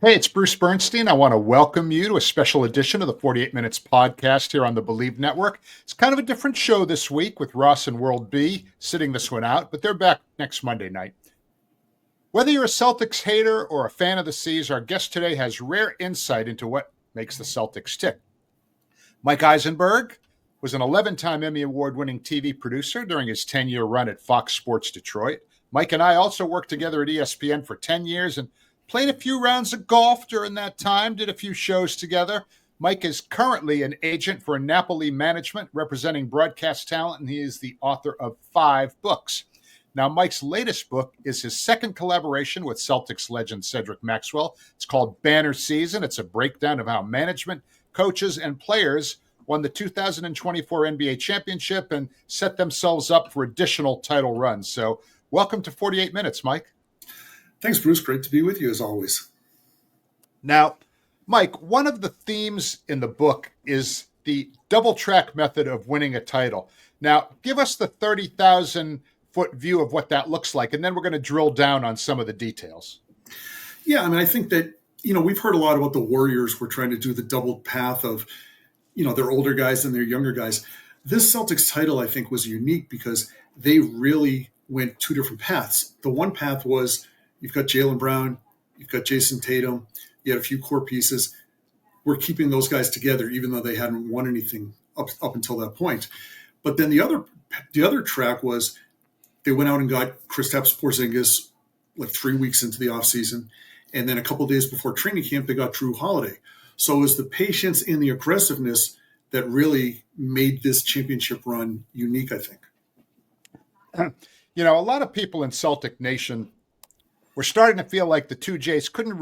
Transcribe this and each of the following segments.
Hey, it's Bruce Bernstein. I want to welcome you to a special edition of the 48 Minutes podcast here on the Believe Network. It's kind of a different show this week with Ross and World B sitting this one out, but they're back next Monday night. Whether you're a Celtics hater or a fan of the C's, our guest today has rare insight into what makes the Celtics tick. Mike Isenberg was an 11-time Emmy Award-winning TV producer during his 10-year run at Fox Sports Detroit. Mike and I also worked together at ESPN for 10 years and played a few rounds of golf during that time, did a few shows together. Mike is currently an agent for Napoli Management, representing broadcast talent, and he is the author of 5 books. Now, Mike's latest book is his second collaboration with Celtics legend Cedric Maxwell. It's called Banner Season. It's a breakdown of how management, coaches, and players won the 2024 NBA championship and set themselves up for additional title runs. So welcome to 48 Minutes, Mike. Thanks, Bruce. Great to be with you as always. Now, Mike, one of the themes in the book is the double track method of winning a title. Now, give us the 30,000-foot view of what that looks like, and then we're going to drill down on some of the details. Yeah, I mean, I think that, we've heard a lot about the Warriors were trying to do the double path of, their older guys and their younger guys. This Celtics title, I think, was unique because they really went 2 different paths. The one path was you've got Jaylen Brown, you've got Jayson Tatum, you had a few core pieces. We're keeping those guys together, even though they hadn't won anything up until that point. But then the other track was they went out and got Kristaps Porzingis like 3 weeks into the offseason. And then a couple of days before training camp, they got Jrue Holiday. So it was the patience and the aggressiveness that really made this championship run unique, I think. A lot of people in Celtic Nation were starting to feel like the two Jays weren't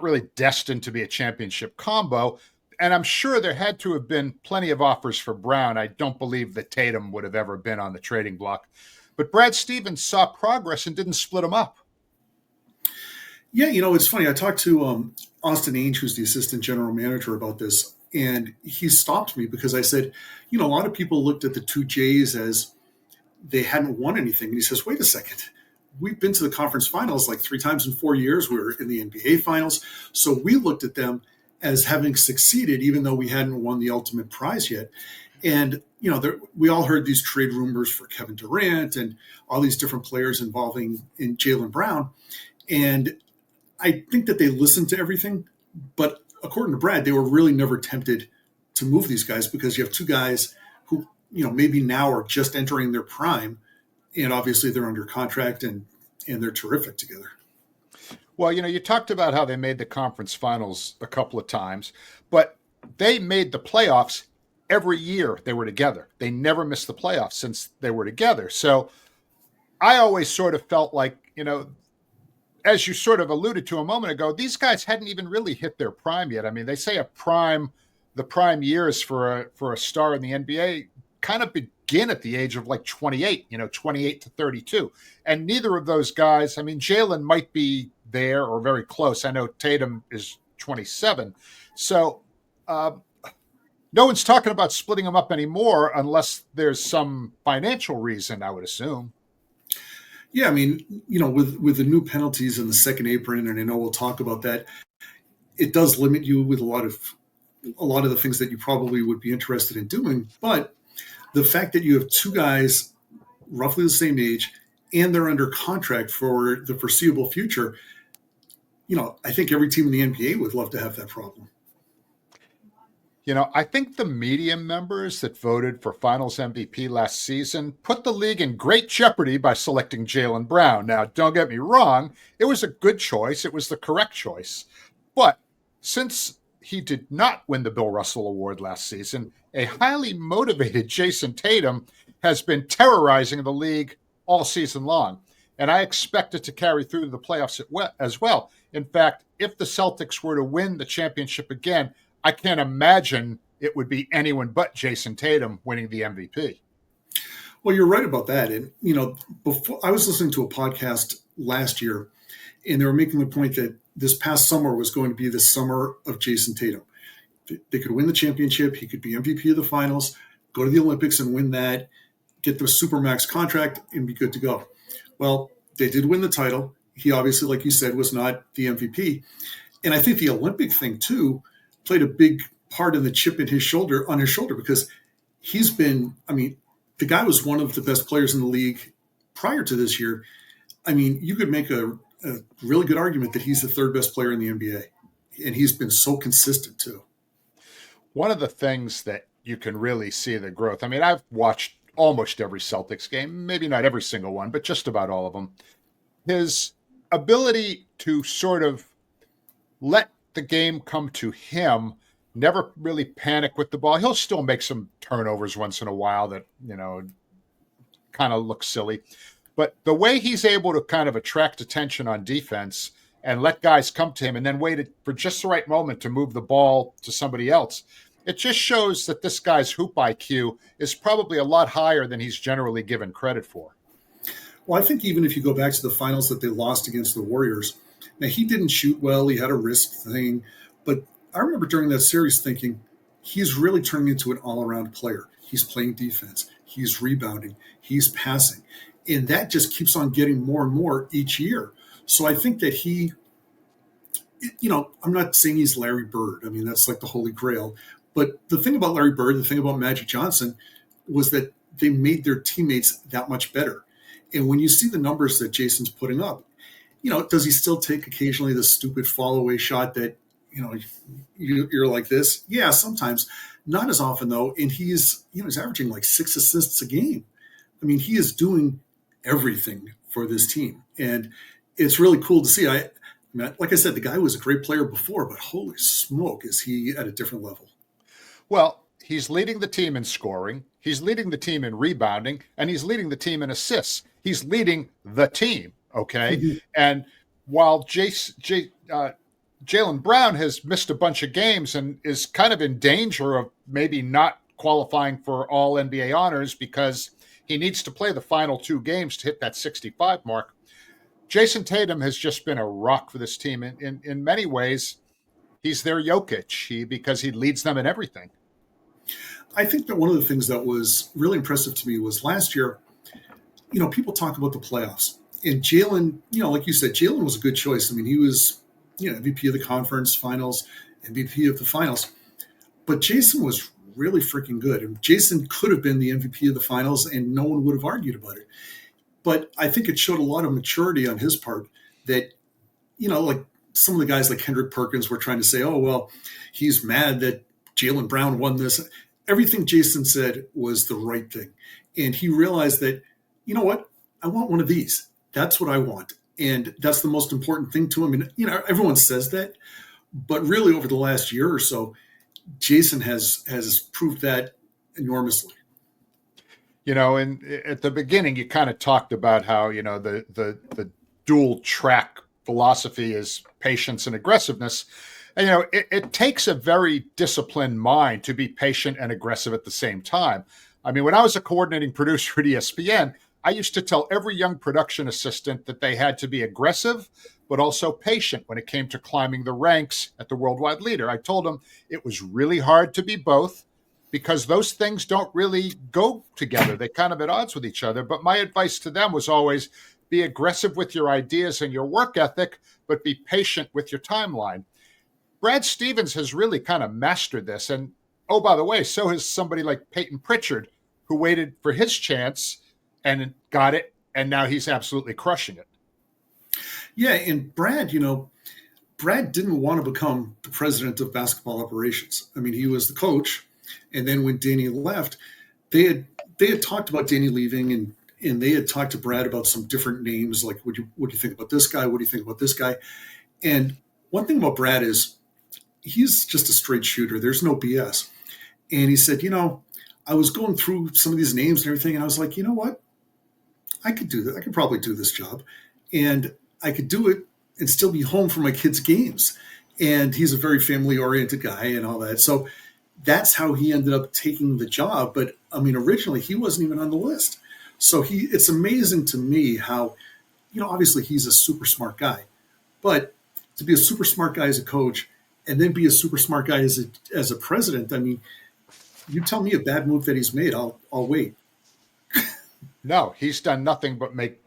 really destined to be a championship combo. And I'm sure there had to have been plenty of offers for Brown. I don't believe that Tatum would have ever been on the trading block. But Brad Stevens saw progress and didn't split them up. Yeah, it's funny. I talked to Austin Ainge, who's the assistant general manager, about this. And he stopped me because I said, a lot of people looked at the two Jays as they hadn't won anything. And he says, wait a second. We've been to the conference finals like 3 times in 4 years. We were in the NBA finals. So we looked at them as having succeeded, even though we hadn't won the ultimate prize yet. And, we all heard these trade rumors for Kevin Durant and all these different players involving in Jaylen Brown. And I think that they listened to everything. But according to Brad, they were really never tempted to move these guys because you have 2 guys who, maybe now are just entering their prime. And obviously they're under contract and they're terrific together. Well, you talked about how they made the conference finals a couple of times, but they made the playoffs every year they were together. They never missed the playoffs since they were together. So I always sort of felt like, as you sort of alluded to a moment ago, these guys hadn't even really hit their prime yet. I mean, they say the prime years for a star in the NBA kind of begin at the age of like 28, 28 to 32. And neither of those guys, I mean, Jaylen might be there or very close. I know Tatum is 27. So no one's talking about splitting them up anymore unless there's some financial reason, I would assume. Yeah, I mean, with the new penalties in the second apron, and I know we'll talk about that, it does limit you with a lot of the things that you probably would be interested in doing. But the fact that you have 2 guys roughly the same age and they're under contract for the foreseeable future, I think every team in the NBA would love to have that problem. I think the media members that voted for Finals MVP last season put the league in great jeopardy by selecting Jaylen Brown. Now, don't get me wrong, it was a good choice. It was the correct choice. But since he did not win the Bill Russell Award last season, a highly motivated Jayson Tatum has been terrorizing the league all season long. And I expect it to carry through to the playoffs as well. In fact, if the Celtics were to win the championship again, I can't imagine it would be anyone but Jayson Tatum winning the MVP. Well, you're right about that. And, before I was listening to a podcast last year, and they were making the point that this past summer was going to be the summer of Jayson Tatum. They could win the championship. He could be MVP of the finals, go to the Olympics and win that, get the Supermax contract, and be good to go. Well, they did win the title, He obviously, like you said, was not the MVP. And I think the Olympic thing too played a big part in the chip in his shoulder because he's been, I mean, the guy was one of the best players in the league prior to this year. I mean, you could make a really good argument that he's the third best player in the NBA. And he's been so consistent too. One of the things that you can really see the growth. I mean, I've watched almost every Celtics game, maybe not every single one, but just about all of them. His ability to sort of let the game come to him, never really panic with the ball. He'll still make some turnovers once in a while that, kind of look silly. But the way he's able to kind of attract attention on defense and let guys come to him and then wait for just the right moment to move the ball to somebody else, it just shows that this guy's hoop IQ is probably a lot higher than he's generally given credit for. Well, I think even if you go back to the finals that they lost against the Warriors, now he didn't shoot well. He had a wrist thing. But I remember during that series thinking, he's really turning into an all-around player. He's playing defense. He's rebounding. He's passing. And that just keeps on getting more and more each year. So I think that he, I'm not saying he's Larry Bird. I mean, that's like the holy grail. But the thing about Larry Bird, the thing about Magic Johnson was that they made their teammates that much better. And when you see the numbers that Jayson's putting up, does he still take occasionally the stupid fall away shot that, you're like this? Yeah, sometimes. Not as often, though. And he's averaging like 6 assists a game. I mean, he is doing everything for this team. And it's really cool to see. Like I said, the guy was a great player before, but holy smoke, is he at a different level. Well, he's leading the team in scoring, he's leading the team in rebounding, and he's leading the team in assists. He's leading the team, okay? Mm-hmm. And while Jaylen Brown has missed a bunch of games and is kind of in danger of maybe not qualifying for all NBA honors because he needs to play the final 2 games to hit that 65 mark, Jayson Tatum has just been a rock for this team. In many ways, he's their Jokic because he leads them in everything. I think that one of the things that was really impressive to me was last year, people talk about the playoffs. And Jaylen, like you said, Jaylen was a good choice. I mean, he was, MVP of the conference finals, MVP of the finals. But Jayson was really freaking good. And Jayson could have been the MVP of the finals, and no one would have argued about it. But I think it showed a lot of maturity on his part that, like some of the guys like Kendrick Perkins were trying to say, oh, well, he's mad that Jaylen Brown won this. Everything Jayson said was the right thing. And he realized that, you know what? I want one of these. That's what I want. And that's the most important thing to him. And, everyone says that. But really, over the last year or so, Jayson has proved that enormously. And at the beginning, you kind of talked about how, the dual track philosophy is patience and aggressiveness. And, it takes a very disciplined mind to be patient and aggressive at the same time. I mean, when I was a coordinating producer at ESPN, I used to tell every young production assistant that they had to be aggressive, but also patient when it came to climbing the ranks at the worldwide leader. I told them it was really hard to be both because those things don't really go together. They're kind of at odds with each other. But my advice to them was always be aggressive with your ideas and your work ethic, but be patient with your timeline. Brad Stevens has really kind of mastered this. And, oh, by the way, so has somebody like Peyton Pritchard, who waited for his chance and got it, and now he's absolutely crushing it. Yeah, and Brad, Brad didn't want to become the president of basketball operations. I mean, he was the coach, and then when Danny left, they had talked about Danny leaving, and they had talked to Brad about some different names, like what do you think about this guy? What do you think about this guy? And one thing about Brad is he's just a straight shooter. There's no BS. And he said, I was going through some of these names and everything, and I was like, you know what? I could do that. I could probably do this job. And I could do it and still be home for my kids' games. And he's a very family-oriented guy and all that. So that's how he ended up taking the job. But, I mean, originally he wasn't even on the list. So it's amazing to me how, obviously he's a super smart guy. But to be a super smart guy as a coach and then be a super smart guy as a president, I mean, you tell me a bad move that he's made, I'll wait. No, he's done nothing but make,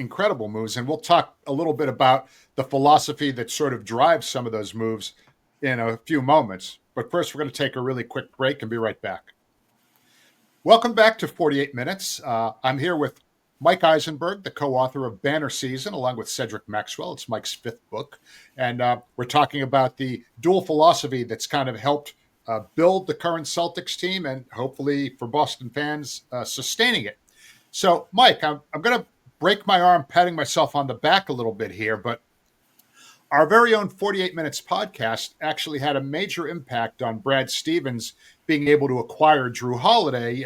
incredible moves. And we'll talk a little bit about the philosophy that sort of drives some of those moves in a few moments. But first, we're going to take a really quick break and be right back. Welcome back to 48 Minutes. I'm here with Mike Isenberg, the co-author of Banner Season, along with Cedric Maxwell. It's Mike's fifth book. And we're talking about the dual philosophy that's kind of helped build the current Celtics team and hopefully for Boston fans, sustaining it. So, Mike, I'm going to break my arm patting myself on the back a little bit here, but our very own 48 Minutes podcast actually had a major impact on Brad Stevens being able to acquire Jrue Holiday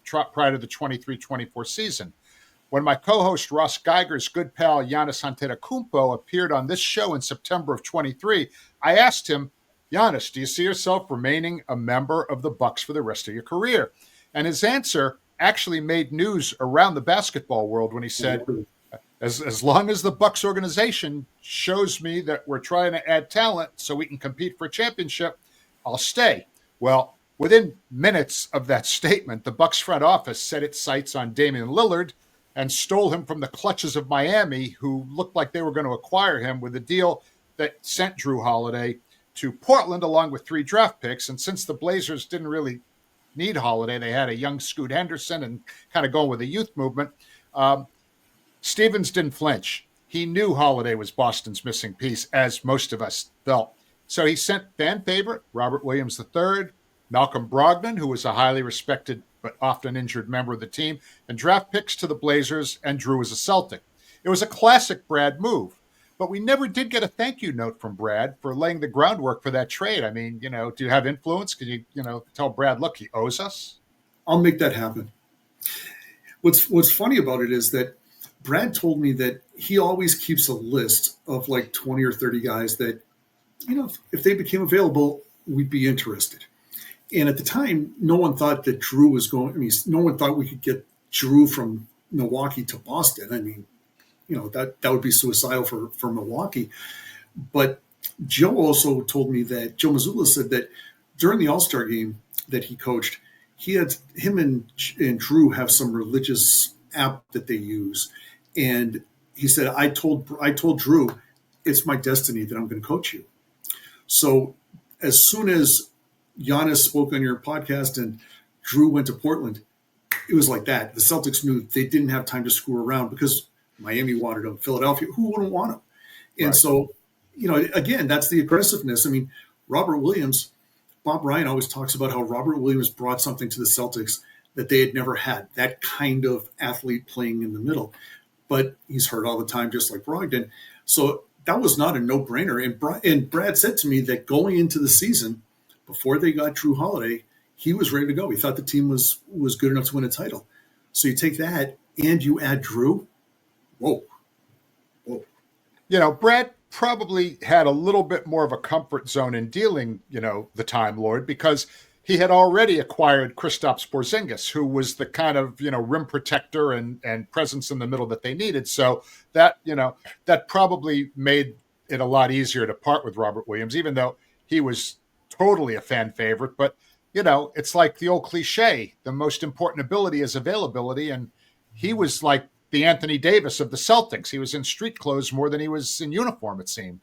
prior to the 23-24 season. When my co-host Ross Geiger's good pal Giannis Antetokounmpo appeared on this show in September of 23, I asked him, Giannis, do you see yourself remaining a member of the Bucks for the rest of your career? And his answer actually made news around the basketball world when he said, as long as the Bucks organization shows me that we're trying to add talent so we can compete for a championship, I'll stay. Well, within minutes of that statement, the Bucks front office set its sights on Damian Lillard and stole him from the clutches of Miami, who looked like they were going to acquire him with a deal that sent Jrue Holiday to Portland along with 3 draft picks. And since the Blazers didn't really need Holiday, they had a young Scoot Henderson and kind of going with a youth movement. Stevens didn't flinch. He knew Holiday was Boston's missing piece, as most of us felt. So he sent fan favorite Robert Williams III, Malcolm Brogdon, who was a highly respected but often injured member of the team, and draft picks to the Blazers, and Jrue was a Celtic. It was a classic Brad move. But we never did get a thank you note from Brad for laying the groundwork for that trade. I mean, do you have influence? Could you, tell Brad, look, he owes us? I'll make that happen. What's funny about it is that Brad told me that he always keeps a list of like 20 or 30 guys that, if they became available, we'd be interested. And at the time, no one thought that Jrue was going. I mean, no one thought we could get Jrue from Milwaukee to Boston. I mean, that would be suicidal for Milwaukee. But Joe also told me that Joe Mazzulla said that during the All-Star game that he coached, him and Jrue have some religious app that they use. And he said, I told Jrue, it's my destiny that I'm going to coach you. So as soon as Giannis spoke on your podcast and Jrue went to Portland, it was like that. The Celtics knew they didn't have time to screw around because Miami wanted him, Philadelphia, who wouldn't want him? And Right. So, again, that's the aggressiveness. I mean, Robert Williams, Bob Ryan always talks about how Robert Williams brought something to the Celtics that they had never had, that kind of athlete playing in the middle. But he's hurt all the time, just like Brogdon. So that was not a no-brainer. And Brad said to me that going into the season, before they got Jrue Holiday, he was ready to go. He thought the team was good enough to win a title. So you take that and you add Jrue. Whoa. Brad probably had a little bit more of a comfort zone in dealing, the Time Lord, because he had already acquired Kristaps Porzingis, who was the kind of, rim protector and presence in the middle that they needed. So that, that probably made it a lot easier to part with Robert Williams, even though he was totally a fan favorite. But, it's like the old cliche, the most important ability is availability. And he was like the Anthony Davis of the Celtics. He was in street clothes more than he was in uniform, it seemed.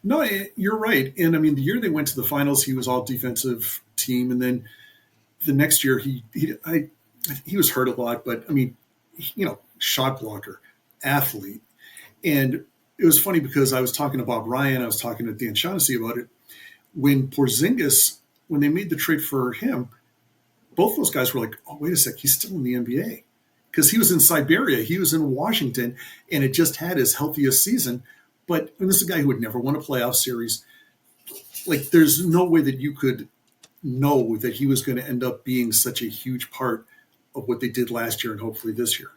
No, you're right. And I mean, the year they went to the finals, he was all defensive team. And then the next year, he was hurt a lot. But I mean, shot blocker, athlete. And it was funny because I was talking to Bob Ryan, I was talking to Dan Shaughnessy about it. When Porzingis, when they made the trade for him, both those guys were like, oh, wait a sec, he's still in the NBA. Because he was in Siberia, he was in Washington, and it just had his healthiest season. But this is a guy who would never won a playoff series. Like, there's no way that you could know that he was going to end up being such a huge part of what they did last year and hopefully this year.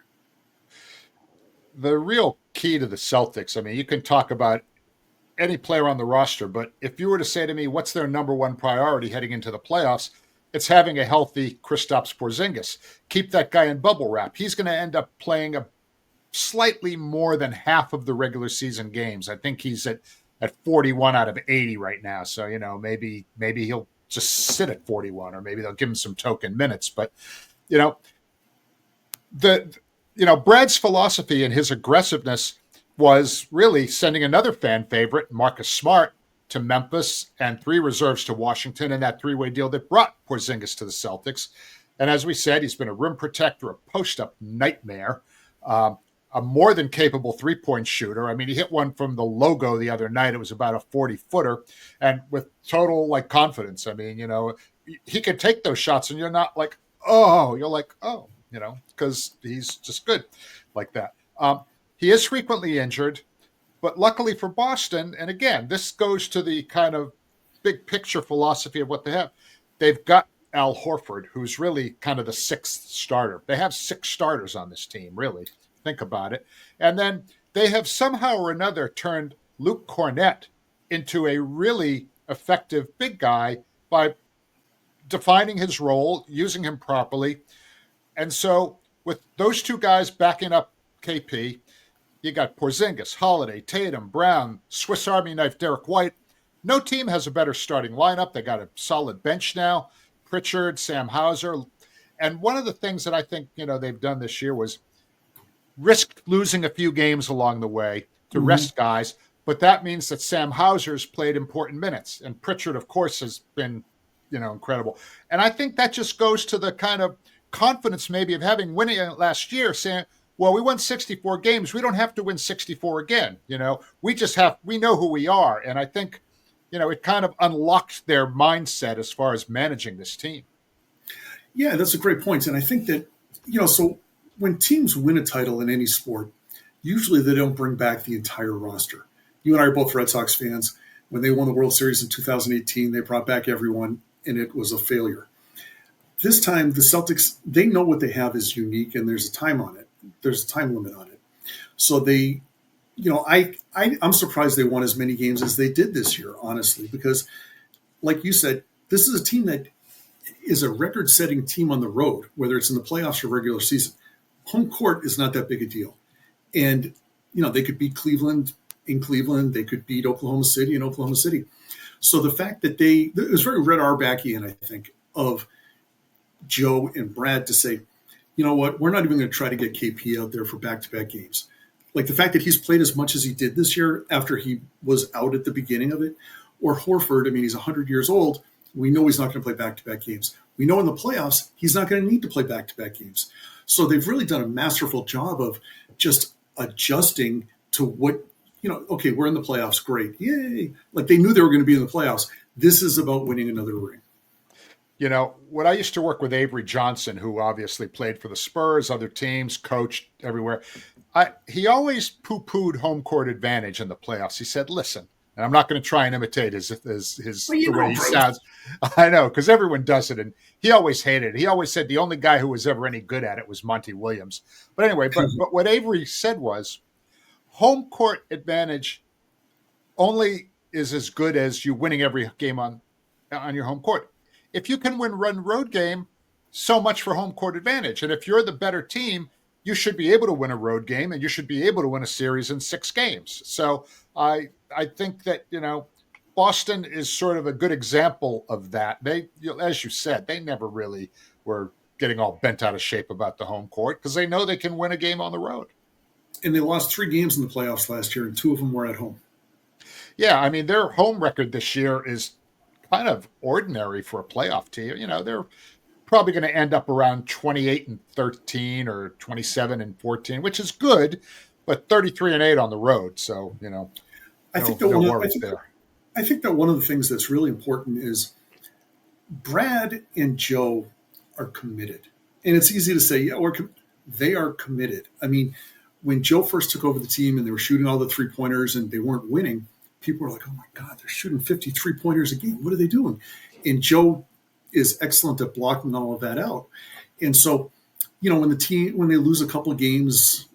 The real key to the Celtics, I mean, you can talk about any player on the roster, but if you were to say to me, what's their number one priority heading into the playoffs, it's having a healthy Kristaps Porzingis. Keep that guy in bubble wrap. He's going to end up playing a slightly more than half of the regular season games. I think he's at 41 out of 80 right now. So, maybe he'll just sit at 41, or maybe they'll give him some token minutes. But, the Brad's philosophy and his aggressiveness was really sending another fan favorite, Marcus Smart, to Memphis and 3 reserves to Washington in that 3-way deal that brought Porzingis to the Celtics. And as we said, he's been a rim protector, a post-up nightmare, a more than capable 3-point shooter. I mean, he hit one from the logo the other night. It was about a 40-footer, and with total confidence. I mean, he could take those shots, and you're not like, oh, you're like, oh, because he's just good like that. He is frequently injured, but luckily for Boston, and again, this goes to the kind of big picture philosophy of what they have. They've got Al Horford, who's really kind of the 6th starter. They have 6 starters on this team, really. Think about it. And then they have somehow or another turned Luke Cornett into a really effective big guy by defining his role, using him properly. And so with those 2 guys backing up KP, you got Porzingis, Holiday, Tatum, Brown, Swiss Army knife, Derrick White. No team has a better starting lineup. They got a solid bench now. Pritchard, Sam Hauser. And one of the things that I think, they've done this year was risked losing a few games along the way to rest guys. But that means that Sam Hauser's played important minutes. And Pritchard, of course, has been, incredible. And I think that just goes to the kind of confidence maybe of having winning it last year, saying, well, we won 64 games. We don't have to win 64 again. We know who we are. And I think, it kind of unlocked their mindset as far as managing this team. Yeah, that's a great point. And I think that, so when teams win a title in any sport, usually they don't bring back the entire roster. You and I are both Red Sox fans. When they won the World Series in 2018, they brought back everyone, and it was a failure. This time, the Celtics, they know what they have is unique, and there's a time on it. There's a time limit on it. So they, I'm surprised they won as many games as they did this year, honestly, because like you said, this is a team that is a record-setting team on the road, whether it's in the playoffs or regular season. Home court is not that big a deal. And, they could beat Cleveland in Cleveland. They could beat Oklahoma City in Oklahoma City. So the fact that it was very Red Auerbachian, I think, of Joe and Brad to say, you know what, we're not even going to try to get KP out there for back-to-back games. Like the fact that he's played as much as he did this year after he was out at the beginning of it, or Horford, I mean, he's 100 years old. We know he's not going to play back-to-back games. We know in the playoffs, he's not going to need to play back-to-back games. So they've really done a masterful job of just adjusting to what, okay, we're in the playoffs, great, yay. Like they knew they were going to be in the playoffs. This is about winning another ring. When I used to work with Avery Johnson, who obviously played for the Spurs, other teams, coached everywhere, he always poo-pooed home court advantage in the playoffs. He said, listen, and I'm not going to try and imitate the way he sounds. I know, because everyone does it, and he always hated it. He always said the only guy who was ever any good at it was Monty Williams. But anyway, but what Avery said was, home court advantage only is as good as you winning every game on your home court. If you can run road game, so much for home court advantage. And if you're the better team, you should be able to win a road game, and you should be able to win a series in 6 games. So I think that, Boston is sort of a good example of that. They, as you said, they never really were getting all bent out of shape about the home court because they know they can win a game on the road. And they lost 3 games in the playoffs last year, and 2 of them were at home. Yeah, I mean, their home record this year is kind of ordinary for a playoff team. They're probably going to end up around 28-13 or 27-14, which is good, but 33-8 on the road. So, I think that one of the things that's really important is Brad and Joe are committed. And it's easy to say, yeah, they are committed. I mean, when Joe first took over the team and they were shooting all the 3-pointers and they weren't winning, people were like, oh my God, they're shooting 53 pointers a game. What are they doing? And Joe is excellent at blocking all of that out. And so, when they lose a couple of games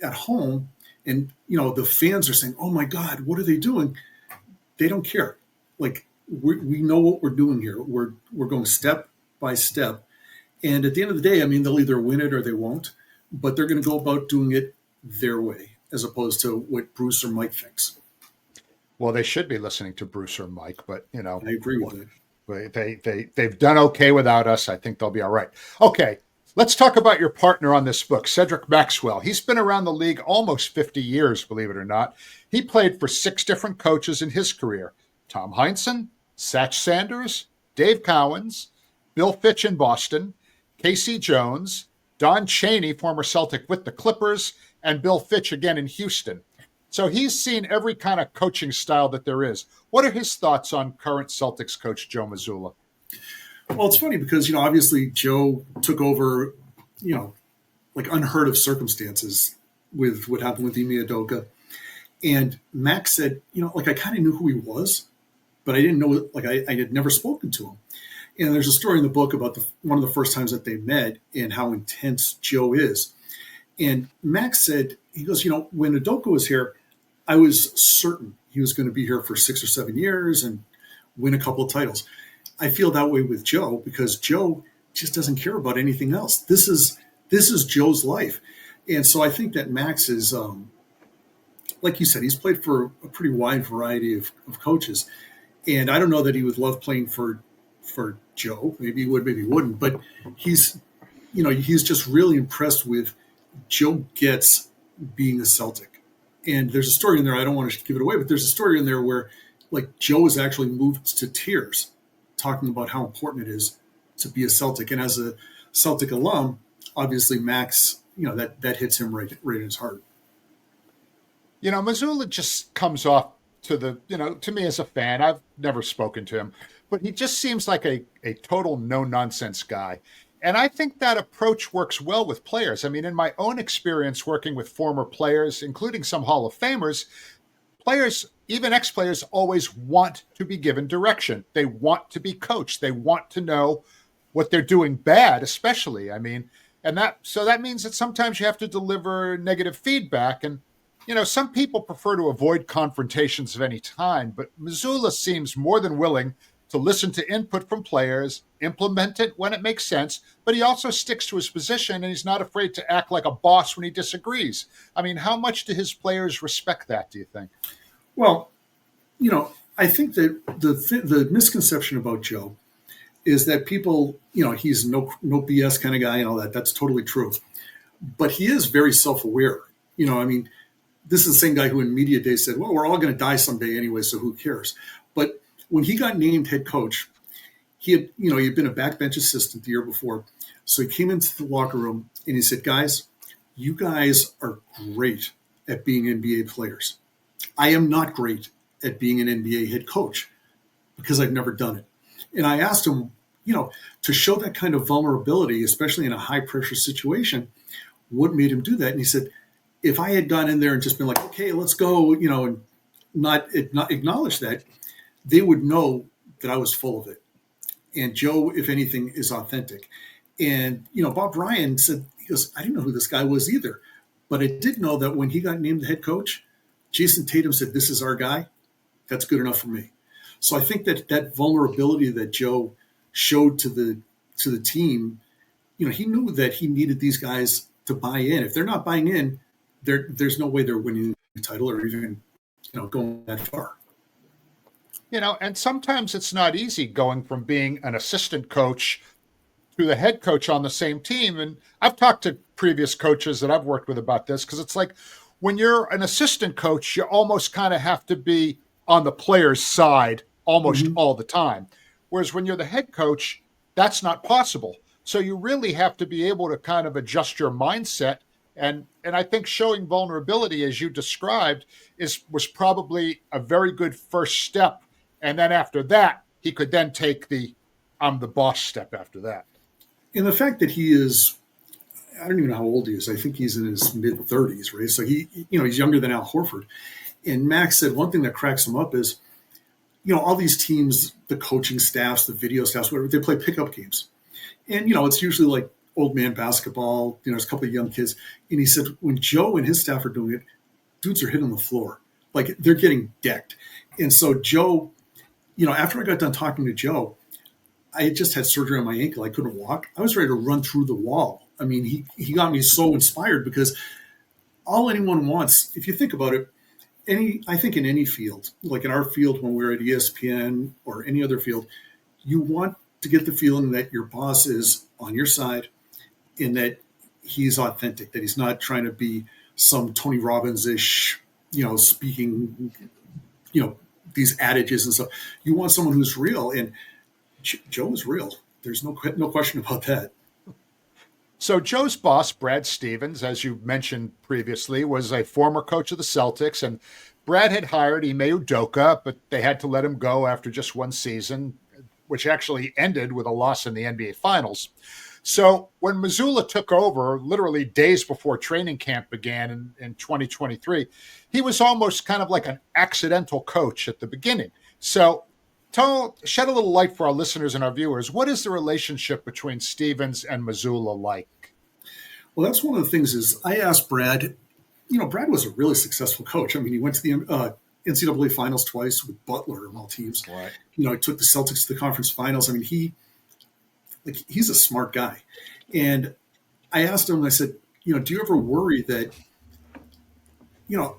at home and, the fans are saying, oh my God, what are they doing? They don't care. Like we know what we're doing here. We're going step by step. And at the end of the day, I mean, they'll either win it or they won't, but they're going to go about doing it their way as opposed to what Bruce or Mike thinks. Well, they should be listening to Bruce or Mike, but I agree with it. They've done okay without us. I think they'll be all right. Okay, Let's talk about your partner on this book, Cedric Maxwell. He's been around the league almost 50 years, believe it or not. He played for 6 different coaches in his career: Tom Heinsohn, Satch Sanders, Dave Cowens, Bill Fitch in Boston, Casey Jones, Don Chaney, former Celtic with the Clippers, and Bill Fitch again in Houston. So he's seen every kind of coaching style that there is. What are his thoughts on current Celtics coach Joe Mazzulla? Well, it's funny because, obviously Joe took over, like unheard of circumstances with what happened with Emmy Award. And Max said, I kind of knew who he was, but I didn't know, I had never spoken to him. And there's a story in the book about one of the first times that they met and how intense Joe is. And Max said, he goes, when Udoka was here, I was certain he was going to be here for 6 or 7 years and win a couple of titles. I feel that way with Joe because Joe just doesn't care about anything else. This is Joe's life. And so I think that Max is, like you said, he's played for a pretty wide variety of coaches. And I don't know that he would love playing for Joe. Maybe he would, maybe he wouldn't. But he's just really impressed with Joe gets being a Celtic. And there's a story in there, I don't want to give it away, but there's a story in there where Joe is actually moved to tears talking about how important it is to be a Celtic. And as a Celtic alum, obviously Max, that hits him right in his heart. Mazzulla just comes off to me as a fan. I've never spoken to him, but he just seems like a total no-nonsense guy. And I think that approach works well with players. I mean, in my own experience working with former players, including some Hall of Famers, players, even ex-players, always want to be given direction. They want to be coached. They want to know what they're doing bad, especially. I mean, so that means that sometimes you have to deliver negative feedback. And, some people prefer to avoid confrontations of any kind, but Mazzulla seems more than willing to listen to input from players, implement it when it makes sense, but he also sticks to his position and he's not afraid to act like a boss when he disagrees. I mean, how much do his players respect that, do you think? Well, I think that the misconception about Joe is that people, he's no BS kind of guy and all that. That's totally true. But he is very self-aware. This is the same guy who in media day said, well, we're all going to die someday anyway, so who cares? But when he got named head coach, he had been a backbench assistant the year before. So he came into the locker room and he said, guys, you guys are great at being NBA players. I am not great at being an NBA head coach because I've never done it. And I asked him, to show that kind of vulnerability, especially in a high pressure situation, what made him do that? And he said, if I had gone in there and just been like, okay, let's go, and not acknowledge that, they would know that I was full of it. And Joe, if anything, is authentic. And, Bob Ryan said, he goes, I didn't know who this guy was either. But I did know that when he got named the head coach, Jayson Tatum said, this is our guy. That's good enough for me. So I think that vulnerability that Joe showed to the team, he knew that he needed these guys to buy in. If they're not buying in, there's no way they're winning the title or even, going that far. And sometimes it's not easy going from being an assistant coach to the head coach on the same team. And I've talked to previous coaches that I've worked with about this because it's like when you're an assistant coach, you almost kind of have to be on the player's side almost all the time. Whereas when you're the head coach, that's not possible. So you really have to be able to kind of adjust your mindset. And I think showing vulnerability, as you described, was probably a very good first step. And then after that, he could then take the I'm the boss step after that. And the fact that he is, I don't even know how old he is. I think he's in his mid-30s, right? So he's younger than Al Horford. And Max said one thing that cracks him up is, all these teams, the coaching staffs, the video staffs, whatever, they play pickup games. And, it's usually like old man basketball, there's a couple of young kids. And he said when Joe and his staff are doing it, dudes are hitting the floor. Like they're getting decked. And so Joe, after I got done talking to Joe, I had just had surgery on my ankle. I couldn't walk. I was ready to run through the wall. I mean, he got me so inspired because all anyone wants, if you think about it, I think in any field, like in our field when we're at ESPN or any other field, you want to get the feeling that your boss is on your side in that he's authentic, that he's not trying to be some Tony Robbins-ish, speaking, these adages and stuff. You want someone who's real, and Joe is real. There's no question about that. So Joe's boss, Brad Stevens, as you mentioned previously, was a former coach of the Celtics, and Brad had hired Ime Udoka, but they had to let him go after just one season, which actually ended with a loss in the NBA Finals. So when Mazzulla took over, literally days before training camp began in 2023, he was almost kind of like an accidental coach at the beginning. So shed a little light for our listeners and our viewers. What is the relationship between Stevens and Mazzulla like? Well, that's one of the things is I asked Brad, Brad was a really successul coach. I mean, he went to the NCAA finals twice with Butler of all teams. Right. He took the Celtics to the conference finals. I mean, he's a smart guy. And I asked him, I said, do you ever worry that,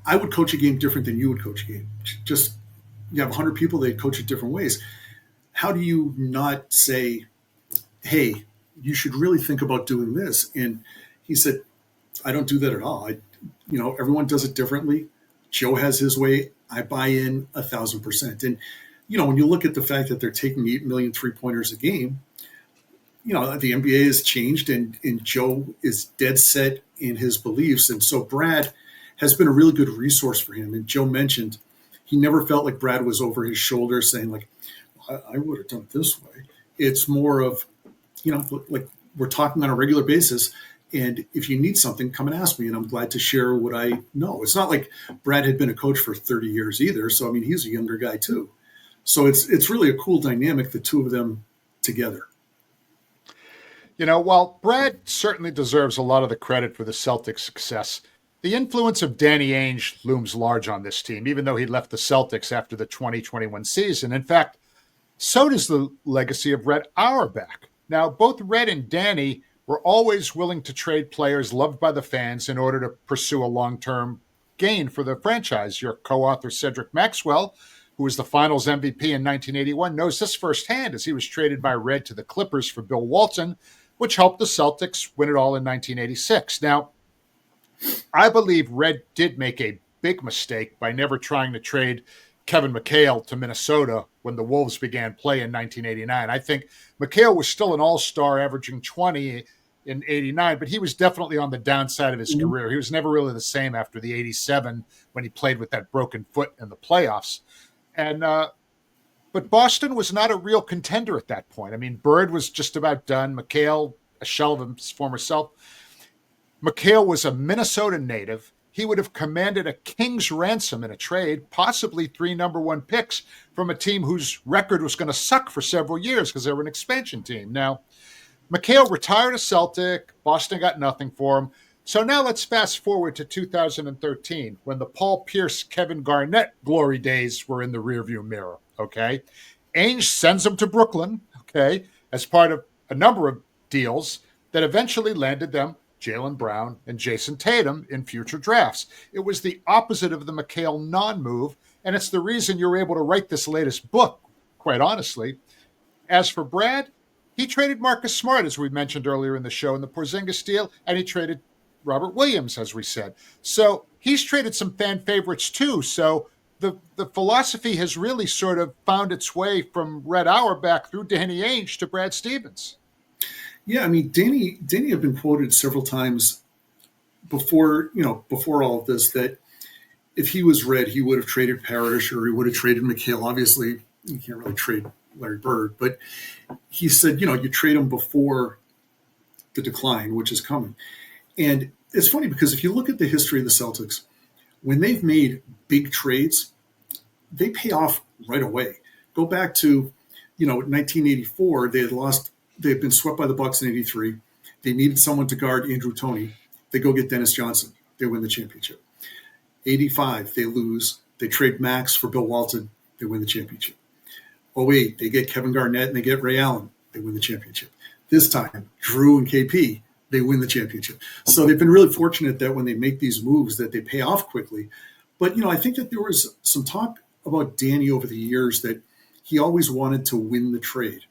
I would coach a game different than you would coach a game? Just, you have 100 people, they coach it different ways. How do you not say, hey, you should really think about doing this? And he said, I don't do that at all. Everyone does it differently. Joe has his way. I buy in 1,000%. And, when you look at the fact that they're taking 8 million three-pointers a game, the NBA has changed and Joe is dead set in his beliefs. And so Brad has been a really good resource for him. And Joe mentioned he never felt like Brad was over his shoulder saying, like, I would have done it this way. It's more of, like we're talking on a regular basis. And if you need something, come and ask me. And I'm glad to share what I know. It's not like Brad had been a coach for 30 years either. So, I mean, he's a younger guy too. So it's really a cool dynamic, the two of them together. While Brad certainly deserves a lot of the credit for the Celtics' success, the influence of Danny Ainge looms large on this team, even though he left the Celtics after the 2021 season. In fact, so does the legacy of Red Auerbach. Now, both Red and Danny were always willing to trade players loved by the fans in order to pursue a long-term gain for the franchise. Your co-author, Cedric Maxwell, who was the Finals MVP in 1981, knows this firsthand as he was traded by Red to the Clippers for Bill Walton, which helped the Celtics win it all in 1986. Now, I believe Red did make a big mistake by never trying to trade Kevin McHale to Minnesota when the Wolves began play in 1989. I think McHale was still an all-star, averaging 20 in 89, but he was definitely on the downside of his career. He was never really the same after the 87 when he played with that broken foot in the playoffs. And but Boston was not a real contender at that point. I mean, Bird was just about done. McHale, a shell of his former self. McHale was a Minnesota native. He would have commanded a king's ransom in a trade, possibly 3 number 1 picks from a team whose record was going to suck for several years because they were an expansion team. Now, McHale retired a Celtic. Boston got nothing for him. So now let's fast forward to 2013 when the Paul Pierce, Kevin Garnett glory days were in the rearview mirror, okay? Ainge sends him to Brooklyn, okay, as part of a number of deals that eventually landed them Jaylen Brown and Jayson Tatum in future drafts. It was the opposite of the McHale non-move, and it's the reason you're able to write this latest book, quite honestly. As for Brad, he traded Marcus Smart, as we mentioned earlier in the show, in the Porzingis deal, and he traded Robert Williams, as we said. So he's traded some fan favorites too. So the philosophy has really sort of found its way from Red Auerbach through Danny Ainge to Brad Stevens. Yeah, I mean, Danny had been quoted several times before all of this that if he was Red, he would have traded Parrish or he would have traded McHale. Obviously, you can't really trade Larry Bird, but he said, you trade him before the decline, which is coming. And it's funny because if you look at the history of the Celtics, when they've made big trades, they pay off right away. Go back to, 1984, they had been swept by the Bucks in 83. They needed someone to guard Andrew Toney. They go get Dennis Johnson. They win the championship. 85, they lose. They trade Max for Bill Walton. They win the championship. 08, they get Kevin Garnett and they get Ray Allen. They win the championship. This time, Jrue and KP, they win the championship. So they've been really fortunate that when they make these moves that they pay off quickly. But, I think that there was some talk about Danny over the years that he always wanted to win the trade.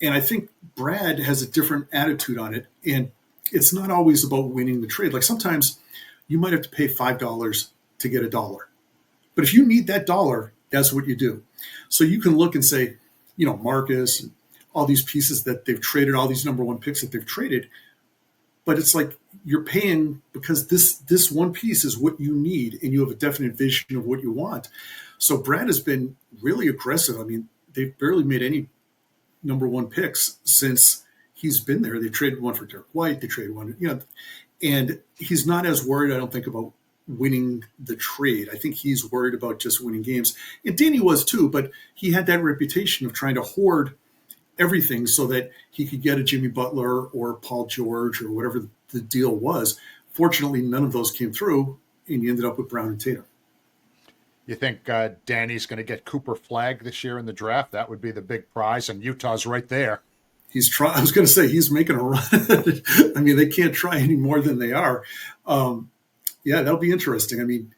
And I think Brad has a different attitude on it. And it's not always about winning the trade. Like sometimes you might have to pay $5 to get a dollar. But if you need that dollar, that's what you do. So you can look and say, Marcus, and all these pieces that they've traded, all these number one picks that they've traded, but it's like you're paying because this one piece is what you need, and you have a definite vision of what you want. So Brad has been really aggressive. I mean, they've barely made any number one picks since he's been there. They traded one for Derrick White. They traded one, and he's not as worried, I don't think, about winning the trade. I think he's worried about just winning games. And Danny was too, but he had that reputation of trying to hoard everything so that he could get a Jimmy Butler or Paul George or whatever the deal was. Fortunately, none of those came through, and you ended up with Brown and Tatum. You think Danny's going to get Cooper Flagg this year in the draft? That would be the big prize, and Utah's right there. He's trying. I was going to say he's making a run. I mean, they can't try any more than they are. Yeah, that'll be interesting. I mean,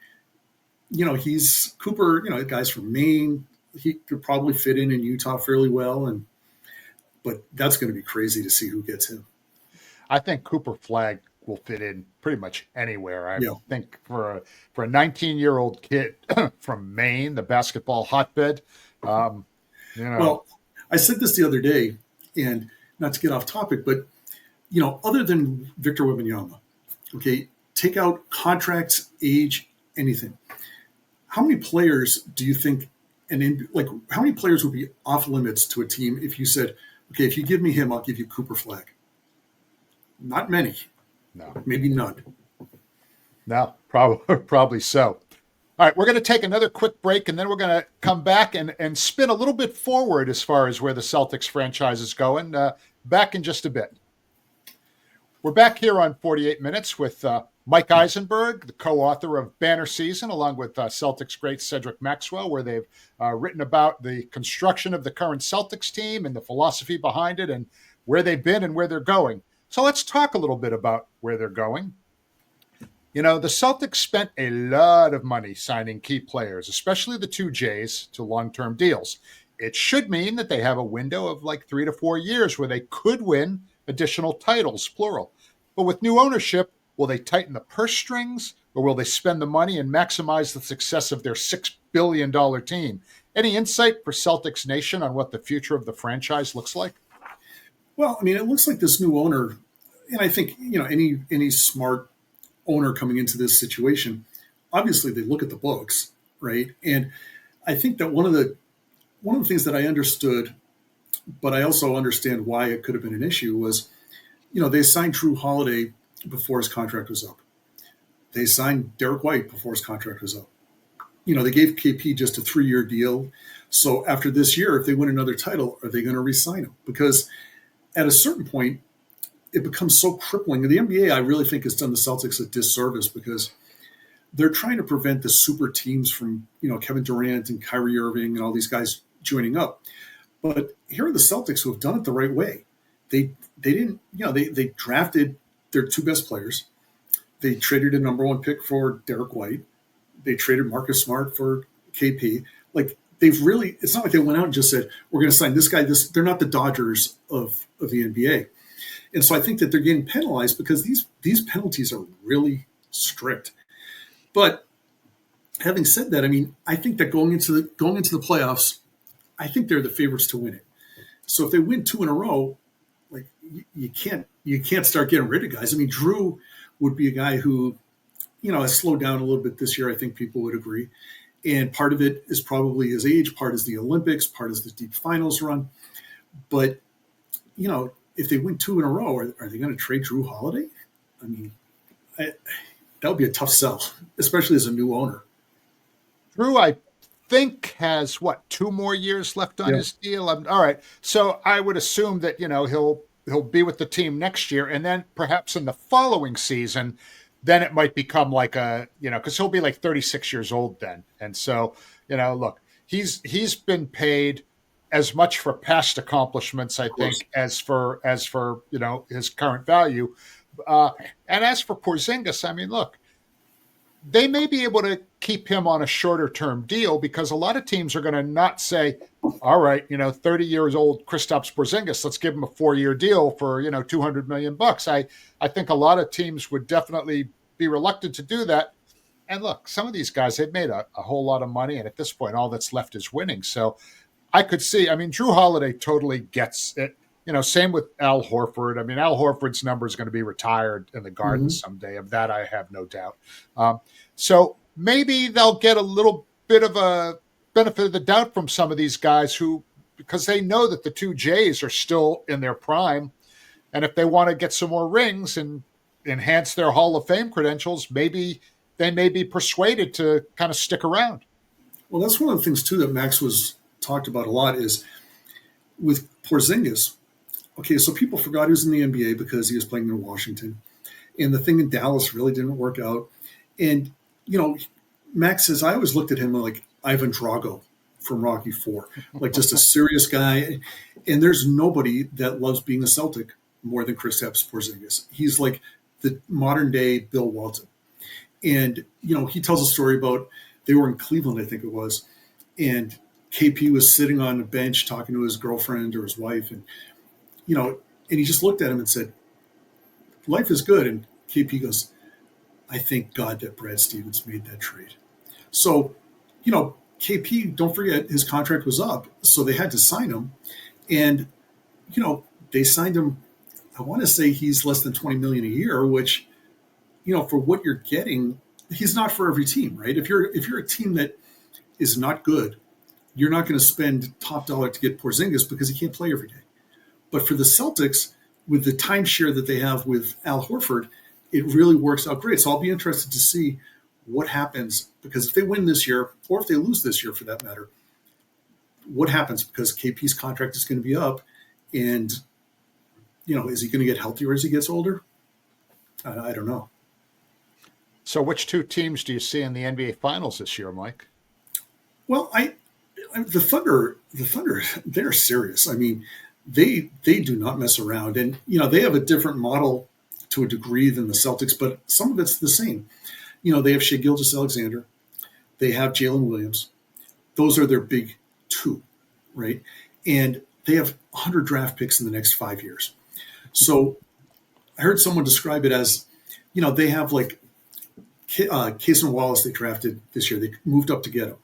he's Cooper. The guy's from Maine. He could probably fit in Utah fairly well, but that's going to be crazy to see who gets him. I think Cooper Flagg will fit in pretty much anywhere. I think for a 19-year-old kid from Maine, the basketball hotbed. Well, I said this the other day, and not to get off topic, but other than Victor Wembanyama, okay, take out contracts, age, anything. How many players do you think, how many players would be off limits to a team if you said, okay, if you give me him, I'll give you Cooper Flagg? Not many. No. Maybe none. No, probably so. All right, we're going to take another quick break, and then we're going to come back and spin a little bit forward as far as where the Celtics franchise is going. Back in just a bit. We're back here on 48 Minutes with Mike Isenberg, the co-author of Banner Season, along with Celtics great Cedric Maxwell, where they've written about the construction of the current Celtics team and the philosophy behind it and where they've been and where they're going. So let's talk a little bit about where they're going. The Celtics spent a lot of money signing key players, especially the two Jays, to long-term deals. It should mean that they have a window of like 3 to 4 years where they could win additional titles, plural. But with new ownership, will they tighten the purse strings, or will they spend the money and maximize the success of their $6 billion team? Any insight for Celtics Nation on what the future of the franchise looks like? Well, I mean, it looks like this new owner, and I think, any smart owner coming into this situation, obviously they look at the books, right? And I think that one of the things that I understood, but I also understand why it could have been an issue, was, they signed Jrue Holiday before his contract was up. They signed Derrick White before his contract was up. They gave KP just a 3-year deal. So after this year, if they win another title, are they going to re-sign him? Because at a certain point, it becomes so crippling. The NBA, I really think, has done the Celtics a disservice because they're trying to prevent the super teams from, Kevin Durant and Kyrie Irving and all these guys joining up. But here are the Celtics who have done it the right way. They didn't, they drafted their two best players. They traded a number one pick for Derrick White. They traded Marcus Smart for KP. Like, they've really, it's not like they went out and just said, we're going to sign this guy. They're not the Dodgers of the NBA. And so I think that they're getting penalized because these penalties are really strict. But having said that, I mean, I think that going into the playoffs, I think they're the favorites to win it. So if they win 2 in a row, like, you can't start getting rid of guys. I mean, Jrue would be a guy who, has slowed down a little bit this year. I think people would agree. And part of it is probably his age, part is the Olympics, part is the deep finals run. But, if they win 2 in a row, are they going to trade Jrue Holiday? I mean, that would be a tough sell, especially as a new owner. Jrue, I think, has 2 more years left on his deal. All right. So I would assume that, he'll be with the team next year, and then perhaps in the following season, then it might become like because he'll be like 36 years old then. And so, look, he's been paid as much for past accomplishments, I think, as for his current value. And as for Porzingis, I mean, look, they may be able to keep him on a shorter term deal because a lot of teams are going to not say, all right, 30 years old Kristaps Porzingis, let's give him a 4-year deal for, $200 million. I think a lot of teams would definitely be reluctant to do that. And look, some of these guys, they've made a whole lot of money. And at this point, all that's left is winning. So I could see, Jrue Holiday totally gets it. Same with Al Horford. Al Horford's number is going to be retired in the Garden someday. Of that, I have no doubt. So maybe they'll get a little bit of a benefit of the doubt from some of these guys who, because they know that the two Jays are still in their prime. And if they want to get some more rings and enhance their Hall of Fame credentials, maybe they may be persuaded to kind of stick around. Well, that's one of the things, too, that Max was talked about a lot is with Porzingis. Okay, so people forgot he was in the NBA because he was playing in Washington. And the thing in Dallas really didn't work out. And, Max says, I always looked at him like Ivan Drago from Rocky IV, like just a serious guy. And there's nobody that loves being a Celtic more than Kristaps Porzingis. He's like the modern day Bill Walton. And, he tells a story about they were in Cleveland, I think it was, and KP was sitting on a bench talking to his girlfriend or his wife. And, and he just looked at him and said, life is good. And KP goes, I thank God that Brad Stevens made that trade. So, KP, don't forget, his contract was up, so they had to sign him. And, they signed him. I want to say he's less than $20 million a year, which, for what you're getting, he's not for every team, right? If you're a team that is not good, you're not going to spend top dollar to get Porzingis because he can't play every day. But for the Celtics, with the timeshare that they have with Al Horford, it really works out great. So I'll be interested to see what happens, because if they win this year, or if they lose this year for that matter, what happens, because KP's contract is going to be up, and, is he going to get healthier as he gets older? I don't know. So which two teams do you see in the NBA Finals this year, Mike? Well, the Thunder, they're serious. They do not mess around. And, they have a different model to a degree than the Celtics, but some of it's the same. They have Shai Gilgeous-Alexander. They have Jaylen Williams. Those are their big two, right? And they have 100 draft picks in the next 5 years. So I heard someone describe it as, they have like Cason Wallace they drafted this year. They moved up to get him.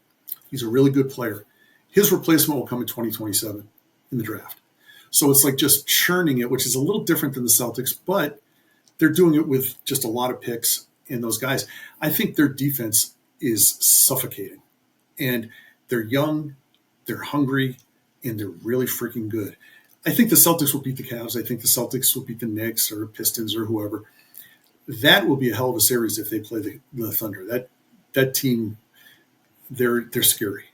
He's a really good player. His replacement will come in 2027 in the draft. So it's like just churning it, which is a little different than the Celtics, but they're doing it with just a lot of picks and those guys. I think their defense is suffocating. And they're young, they're hungry, and they're really freaking good. I think the Celtics will beat the Cavs. I think the Celtics will beat the Knicks or Pistons or whoever. That will be a hell of a series if they play the Thunder. That team, they're scary.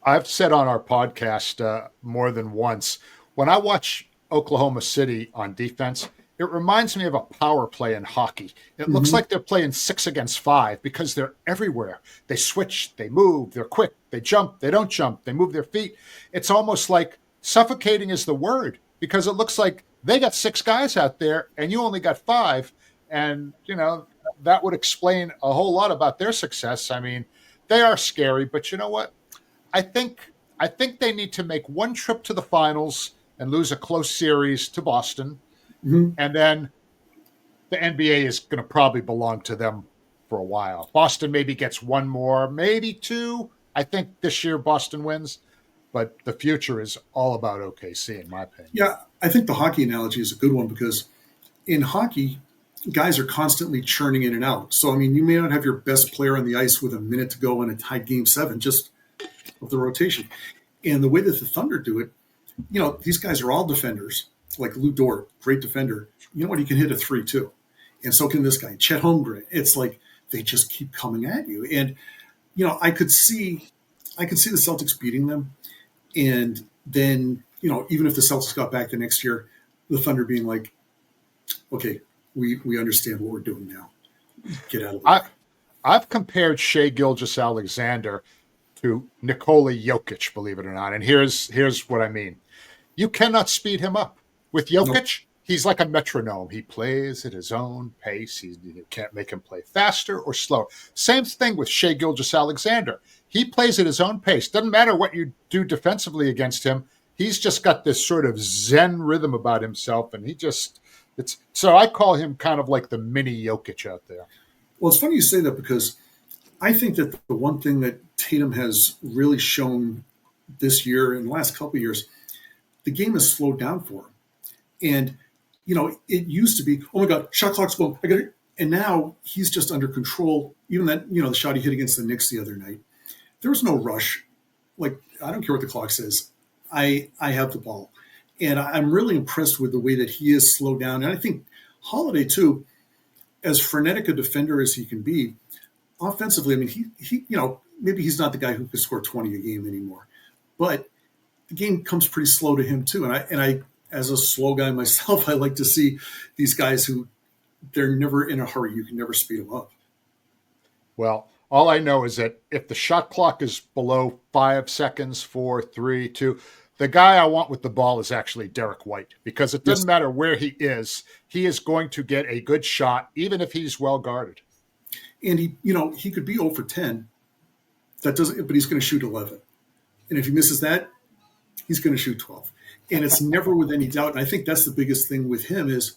I've said on our podcast more than once, when I watch Oklahoma City on defense, it reminds me of a power play in hockey. It looks like they're playing 6 against 5 because they're everywhere. They switch, they move, they're quick, they jump, they don't jump, they move their feet. It's almost like suffocating is the word, because it looks like they got 6 guys out there and you only got 5. And, that would explain a whole lot about their success. They are scary, but you know what? I think they need to make one trip to the finals and lose a close series to Boston. And then the NBA is going to probably belong to them for a while. Boston maybe gets one more, maybe 2. I think this year Boston wins, but the future is all about OKC, in my opinion. Yeah, I think the hockey analogy is a good one, because in hockey, guys are constantly churning in and out. So, you may not have your best player on the ice with a minute to go in a tied game 7, just of the rotation. And the way that the Thunder do it, these guys are all defenders. Like Lou Dort, great defender. You know what? He can hit a 3 too. And so can this guy, Chet Holmgren. It's like they just keep coming at you. And, I could see the Celtics beating them. And then, even if the Celtics got back the next year, the Thunder being like, okay, we understand what we're doing now. Get out of the way. I've compared Shai Gilgeous-Alexander to Nikola Jokic, believe it or not. And here's what I mean. You cannot speed him up. With Jokic, He's like a metronome. He plays at his own pace. You can't make him play faster or slower. Same thing with Shai Gilgeous-Alexander. He plays at his own pace. Doesn't matter what you do defensively against him. He's just got this sort of Zen rhythm about himself, and so I call him kind of like the mini Jokic out there. Well, it's funny you say that because I think that the one thing that Tatum has really shown this year and the last couple of years, the game has slowed down for him. And, it used to be, oh my God, shot clock's going, I got it. And now he's just under control. Even that, the shot he hit against the Knicks the other night, there was no rush. Like, I don't care what the clock says. I have the ball. And I'm really impressed with the way that he is slowed down. And I think Holiday, too, as frenetic a defender as he can be, offensively, I mean, he maybe he's not the guy who could score 20 a game anymore. But the game comes pretty slow to him, too. And I as a slow guy myself, I like to see these guys who they're never in a hurry. You can never speed them up. Well, all I know is that if the shot clock is below 5 seconds, 4, 3, 2, the guy I want with the ball is actually Derrick White, because it doesn't matter where he is going to get a good shot, even if he's well guarded. And he could be 0 for 10. That doesn't, but he's going to shoot 11. And if he misses that, he's going to shoot 12. And it's never with any doubt. And I think that's the biggest thing with him is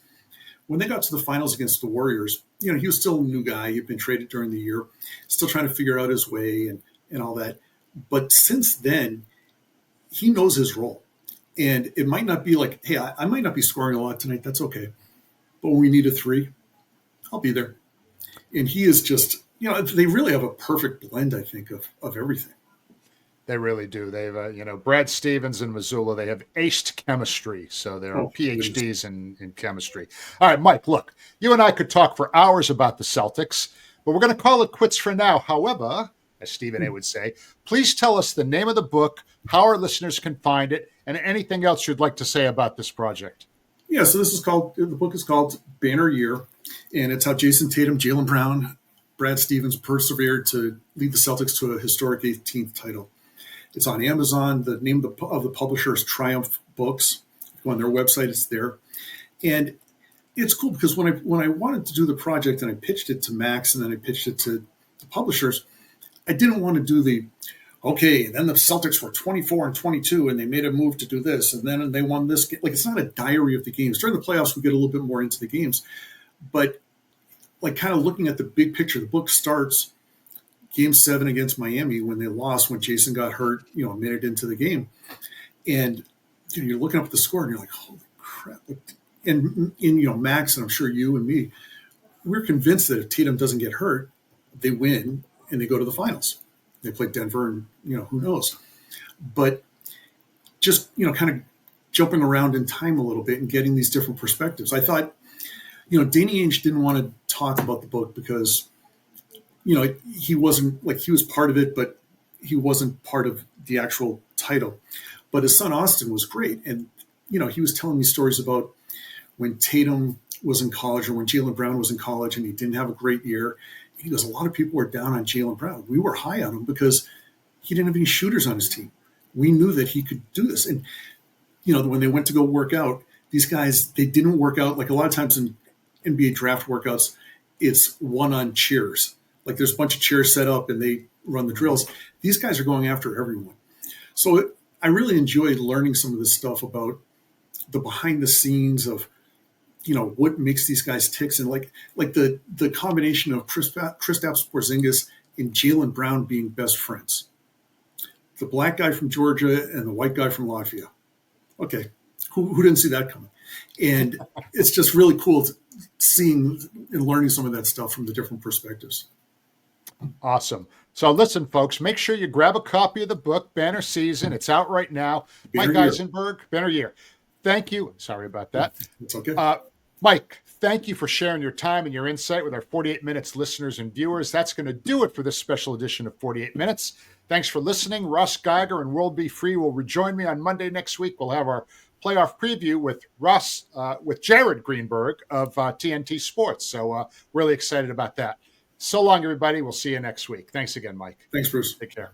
when they got to the finals against the Warriors, he was still a new guy. He'd been traded during the year, still trying to figure out his way and all that. But since then, he knows his role. And it might not be like, hey, I might not be scoring a lot tonight. That's okay. But when we need a 3, I'll be there. And he is just, they really have a perfect blend, I think, of everything. They really do. They've, Brad Stevens and Mazzulla, they have aced chemistry. So they're PhDs in chemistry. All right, Mike, look, you and I could talk for hours about the Celtics, but we're going to call it quits for now. However, as Stephen A would say, please tell us the name of the book, how our listeners can find it, and anything else you'd like to say about this project. Yeah, so the book is called Banner Year, and it's how Jayson Tatum, Jaylen Brown, Brad Stevens persevered to lead the Celtics to a historic 18th title. It's on Amazon. The name of the publisher is Triumph Books. Go on their website, it's there. And it's cool because when I wanted to do the project and I pitched it to Max and then I pitched it to the publishers, I didn't want to do then the Celtics were 24-22 and they made a move to do this and then they won this. Like, it's not a diary of the games. During the playoffs, we get a little bit more into the games. But like kind of looking at the big picture, the book starts Game 7 against Miami when they lost, when Jayson got hurt, a minute into the game. And you're looking up at the score and you're like, holy crap. And Max, and I'm sure you and me, we're convinced that if Tatum doesn't get hurt, they win and they go to the finals. They play Denver and, who knows. But just, kind of jumping around in time a little bit and getting these different perspectives. I thought, Danny Ainge didn't want to talk about the book because, he wasn't like he was part of it, but he wasn't part of the actual title. But his son Austin was great. And, he was telling me stories about when Tatum was in college or when Jaylen Brown was in college and he didn't have a great year. He goes, a lot of people were down on Jaylen Brown. We were high on him because he didn't have any shooters on his team. We knew that he could do this. And, when they went to go work out, these guys, they didn't work out. Like a lot of times in NBA draft workouts, it's one on cheers. Like there's a bunch of chairs set up and they run the drills. These guys are going after everyone. So I really enjoyed learning some of this stuff about the behind the scenes of, what makes these guys ticks. And like the combination of Kristaps Porzingis and Jaylen Brown being best friends. The black guy from Georgia and the white guy from Latvia. Okay. Who didn't see that coming? And it's just really cool seeing and learning some of that stuff from the different perspectives. Awesome. So listen, folks, make sure you grab a copy of the book, Banner Season. It's out right now. Mike Isenberg, Banner Year. Thank you. Sorry about that. It's okay. Mike, thank you for sharing your time and your insight with our 48 Minutes listeners and viewers. That's going to do it for this special edition of 48 Minutes. Thanks for listening. Ross Geiger and World Be Free will rejoin me on Monday next week. We'll have our playoff preview with with Jared Greenberg of TNT Sports. So really excited about that. So long, everybody. We'll see you next week. Thanks again, Mike. Thanks, Bruce. Take care.